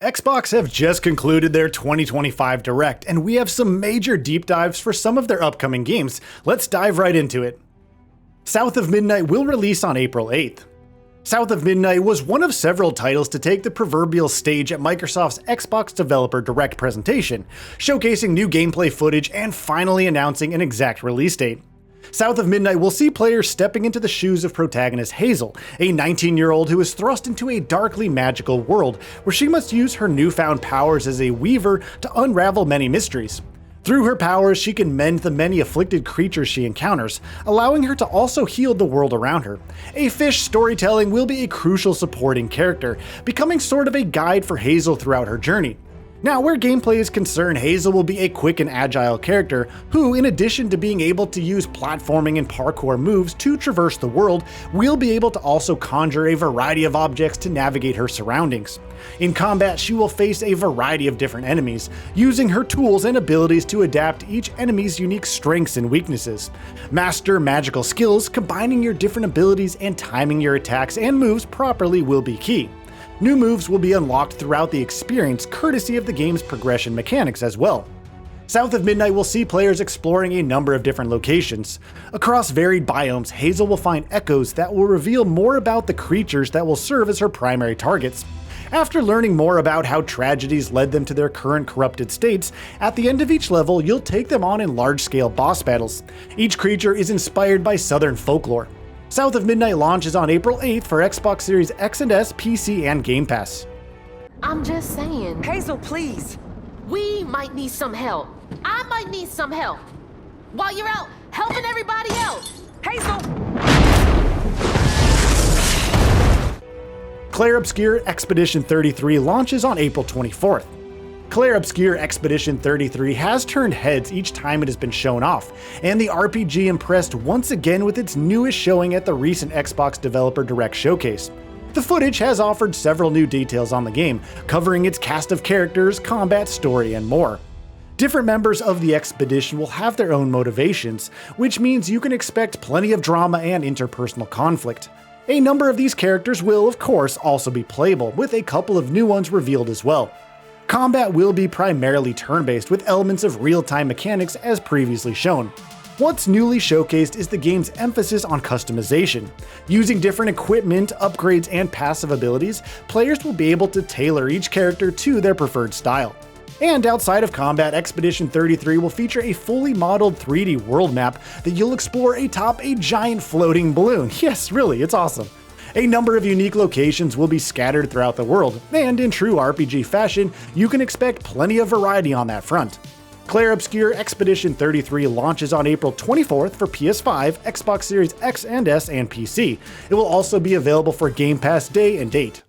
Xbox have just concluded their 2025 Direct, and we have some major deep dives for some of their upcoming games. Let's dive right into it. South of Midnight will release on April 8th. South of Midnight was one of several titles to take the proverbial stage at Microsoft's Xbox Developer Direct presentation, showcasing new gameplay footage and finally announcing an exact release date. South of Midnight will see players stepping into the shoes of protagonist Hazel, a 19-year-old who is thrust into a darkly magical world where she must use her newfound powers as a weaver to unravel many mysteries. Through her powers, she can mend the many afflicted creatures she encounters, allowing her to also heal the world around her. A fish storytelling will be a crucial supporting character, becoming sort of a guide for Hazel throughout her journey. Now, where gameplay is concerned, Hazel will be a quick and agile character who, in addition to being able to use platforming and parkour moves to traverse the world, will be able to also conjure a variety of objects to navigate her surroundings. In combat, she will face a variety of different enemies, using her tools and abilities to adapt each enemy's unique strengths and weaknesses. Master magical skills, combining your different abilities and timing your attacks and moves properly will be key. New moves will be unlocked throughout the experience, courtesy of the game's progression mechanics as well. South of Midnight will see players exploring a number of different locations. Across varied biomes, Hazel will find echoes that will reveal more about the creatures that will serve as her primary targets. After learning more about how tragedies led them to their current corrupted states, at the end of each level you'll take them on in large-scale boss battles. Each creature is inspired by southern folklore. South of Midnight launches on April 8th for Xbox Series X and S, PC, and Game Pass. I'm just saying. Hazel, please. We might need some help. I might need some help. While you're out helping everybody else. Hazel! Clair Obscur Expedition 33 launches on April 24th. Clair Obscur Expedition 33 has turned heads each time it has been shown off, and the RPG impressed once again with its newest showing at the recent Xbox Developer Direct showcase. The footage has offered several new details on the game, covering its cast of characters, combat, story, and more. Different members of the expedition will have their own motivations, which means you can expect plenty of drama and interpersonal conflict. A number of these characters will, of course, also be playable, with a couple of new ones revealed as well. Combat will be primarily turn-based with elements of real-time mechanics as previously shown. What's newly showcased is the game's emphasis on customization. Using different equipment, upgrades, and passive abilities, players will be able to tailor each character to their preferred style. And outside of combat, Expedition 33 will feature a fully modeled 3D world map that you'll explore atop a giant floating balloon. Yes, really, it's awesome. A number of unique locations will be scattered throughout the world, and in true RPG fashion, you can expect plenty of variety on that front. Clair Obscur Expedition 33 launches on April 24th for PS5, Xbox Series X and S, and PC. It will also be available for Game Pass day and date.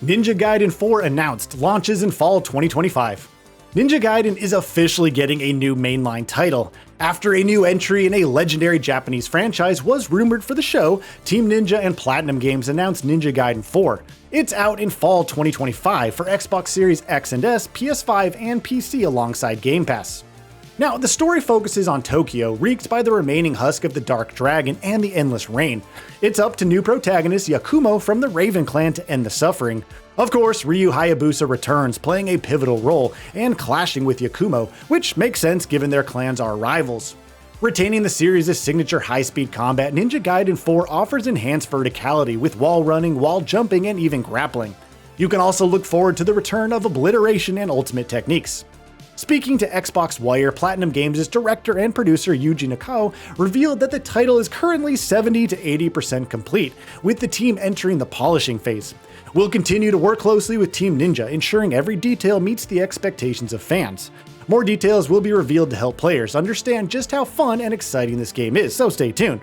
Ninja Gaiden 4 announced, launches in fall 2025. Ninja Gaiden is officially getting a new mainline title. After a new entry in a legendary Japanese franchise was rumored for the show, Team Ninja and Platinum Games announced Ninja Gaiden 4. It's out in fall 2025 for Xbox Series X and S, PS5, and PC alongside Game Pass. Now, the story focuses on Tokyo, wreaked by the remaining husk of the Dark Dragon and the Endless Rain. It's up to new protagonist Yakumo from the Raven Clan to end the suffering. Of course, Ryu Hayabusa returns, playing a pivotal role and clashing with Yakumo, which makes sense given their clans are rivals. Retaining the series' signature high-speed combat, Ninja Gaiden 4 offers enhanced verticality with wall running, wall jumping, and even grappling. You can also look forward to the return of obliteration and ultimate techniques. Speaking to Xbox Wire, Platinum Games' director and producer Yuji Nakao revealed that the title is currently 70 to 80% complete, with the team entering the polishing phase. We'll continue to work closely with Team Ninja, ensuring every detail meets the expectations of fans. More details will be revealed to help players understand just how fun and exciting this game is, so stay tuned.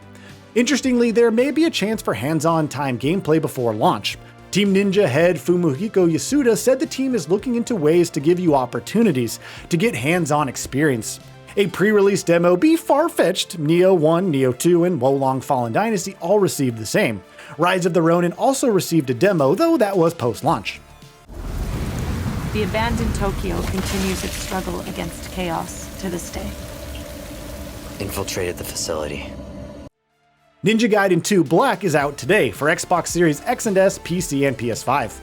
Interestingly, there may be a chance for hands-on time gameplay before launch. Team Ninja head Fumihiko Yasuda said the team is looking into ways to give you opportunities to get hands-on experience. A pre-release demo be far-fetched, Nioh 1, Nioh 2, and Wolong Fallen Dynasty all received the same. Rise of the Ronin also received a demo, though that was post-launch. The abandoned Tokyo continues its struggle against chaos to this day. Infiltrated the facility. Ninja Gaiden 2 Black is out today for Xbox Series X and S, PC, and PS5.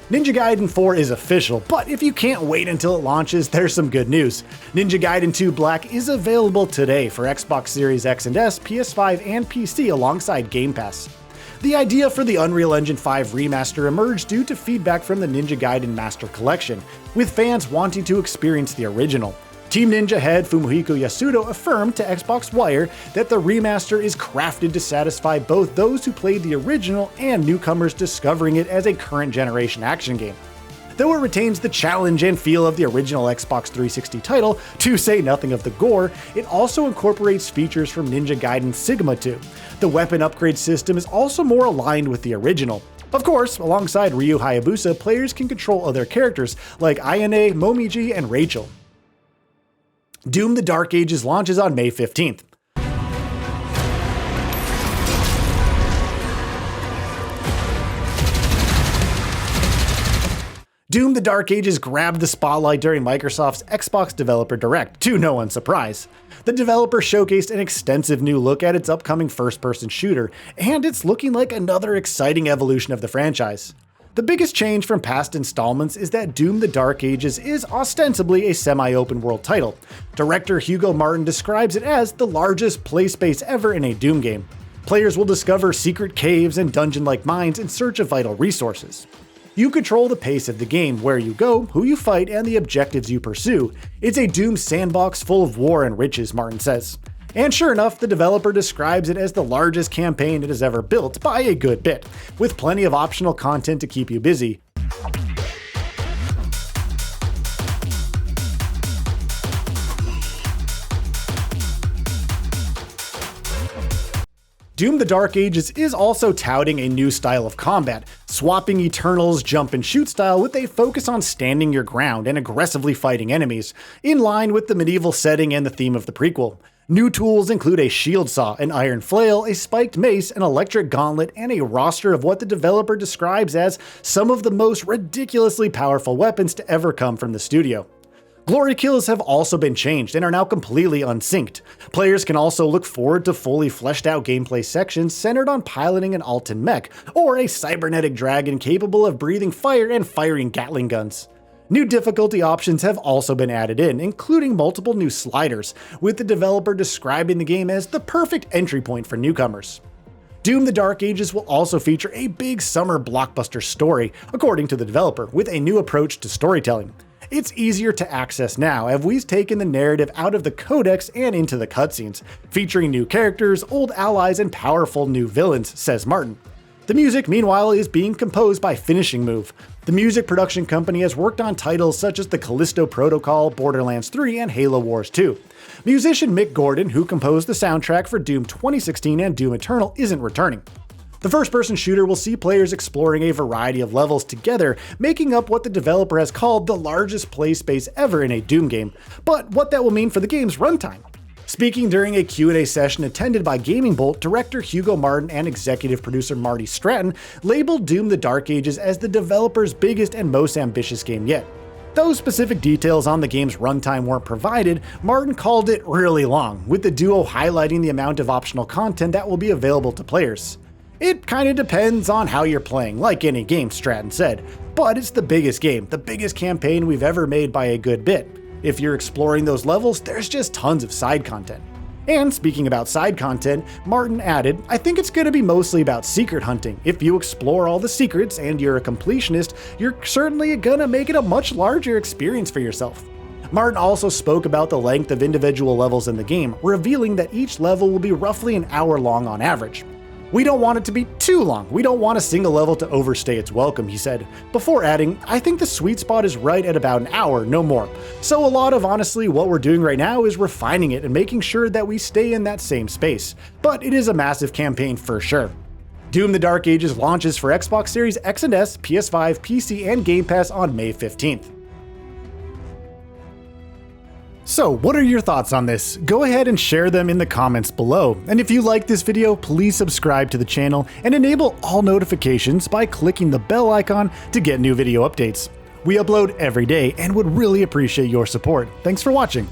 Ninja Gaiden 4 is official, but if you can't wait until it launches, there's some good news. Ninja Gaiden 2 Black is available today for Xbox Series X and S, PS5, and PC alongside Game Pass. The idea for the Unreal Engine 5 remaster emerged due to feedback from the Ninja Gaiden Master Collection, with fans wanting to experience the original. Team Ninja head Fumihiko Yasuda affirmed to Xbox Wire that the remaster is crafted to satisfy both those who played the original and newcomers discovering it as a current generation action game. Though it retains the challenge and feel of the original Xbox 360 title, to say nothing of the gore, it also incorporates features from Ninja Gaiden Sigma 2. The weapon upgrade system is also more aligned with the original. Of course, alongside Ryu Hayabusa, players can control other characters like Ayane, Momiji, and Rachel. Doom: The Dark Ages launches on May 15th. Doom: The Dark Ages grabbed the spotlight during Microsoft's Xbox Developer Direct, to no one's surprise. The developer showcased an extensive new look at its upcoming first-person shooter, and it's looking like another exciting evolution of the franchise. The biggest change from past installments is that Doom: The Dark Ages is ostensibly a semi-open world title. Director Hugo Martin describes it as the largest play space ever in a Doom game. Players will discover secret caves and dungeon-like mines in search of vital resources. You control the pace of the game, where you go, who you fight, and the objectives you pursue. It's a Doom sandbox full of war and riches, Martin says. And sure enough, the developer describes it as the largest campaign it has ever built by a good bit, with plenty of optional content to keep you busy. Doom: The Dark Ages is also touting a new style of combat, swapping Eternal's jump and shoot style with a focus on standing your ground and aggressively fighting enemies, in line with the medieval setting and the theme of the prequel. New tools include a shield saw, an iron flail, a spiked mace, an electric gauntlet, and a roster of what the developer describes as some of the most ridiculously powerful weapons to ever come from the studio. Glory kills have also been changed and are now completely unsynced. Players can also look forward to fully fleshed out gameplay sections centered on piloting an Altan mech, or a cybernetic dragon capable of breathing fire and firing Gatling guns. New difficulty options have also been added in, including multiple new sliders, with the developer describing the game as the perfect entry point for newcomers. Doom: The Dark Ages will also feature a big summer blockbuster story, according to the developer, with a new approach to storytelling. It's easier to access now, as we've taken the narrative out of the codex and into the cutscenes, featuring new characters, old allies, and powerful new villains, says Martin. The music, meanwhile, is being composed by Finishing Move. The music production company has worked on titles such as the Callisto Protocol, Borderlands 3, and Halo Wars 2. Musician Mick Gordon, who composed the soundtrack for Doom 2016 and Doom Eternal, isn't returning. The first-person shooter will see players exploring a variety of levels together, making up what the developer has called the largest play space ever in a Doom game, but what that will mean for the game's runtime. Speaking during a Q&A session attended by GamingBolt, director Hugo Martin and executive producer Marty Stratton labeled Doom: The Dark Ages as the developer's biggest and most ambitious game yet. Though specific details on the game's runtime weren't provided, Martin called it really long, with the duo highlighting the amount of optional content that will be available to players. It kinda depends on how you're playing, like any game, Stratton said, but it's the biggest game, the biggest campaign we've ever made by a good bit. If you're exploring those levels, there's just tons of side content. And speaking about side content, Martin added, I think it's gonna be mostly about secret hunting. If you explore all the secrets and you're a completionist, you're certainly gonna make it a much larger experience for yourself. Martin also spoke about the length of individual levels in the game, revealing that each level will be roughly an hour long on average. We don't want it to be too long. We don't want a single level to overstay its welcome, he said, before adding, I think the sweet spot is right at about an hour, no more. So a lot of honestly what we're doing right now is refining it and making sure that we stay in that same space. But it is a massive campaign for sure. Doom: The Dark Ages launches for Xbox Series X and S, PS5, PC, and Game Pass on May 15th. So, what are your thoughts on this? Go ahead and share them in the comments below. And if you like this video, please subscribe to the channel and enable all notifications by clicking the bell icon to get new video updates. We upload every day and would really appreciate your support. Thanks for watching.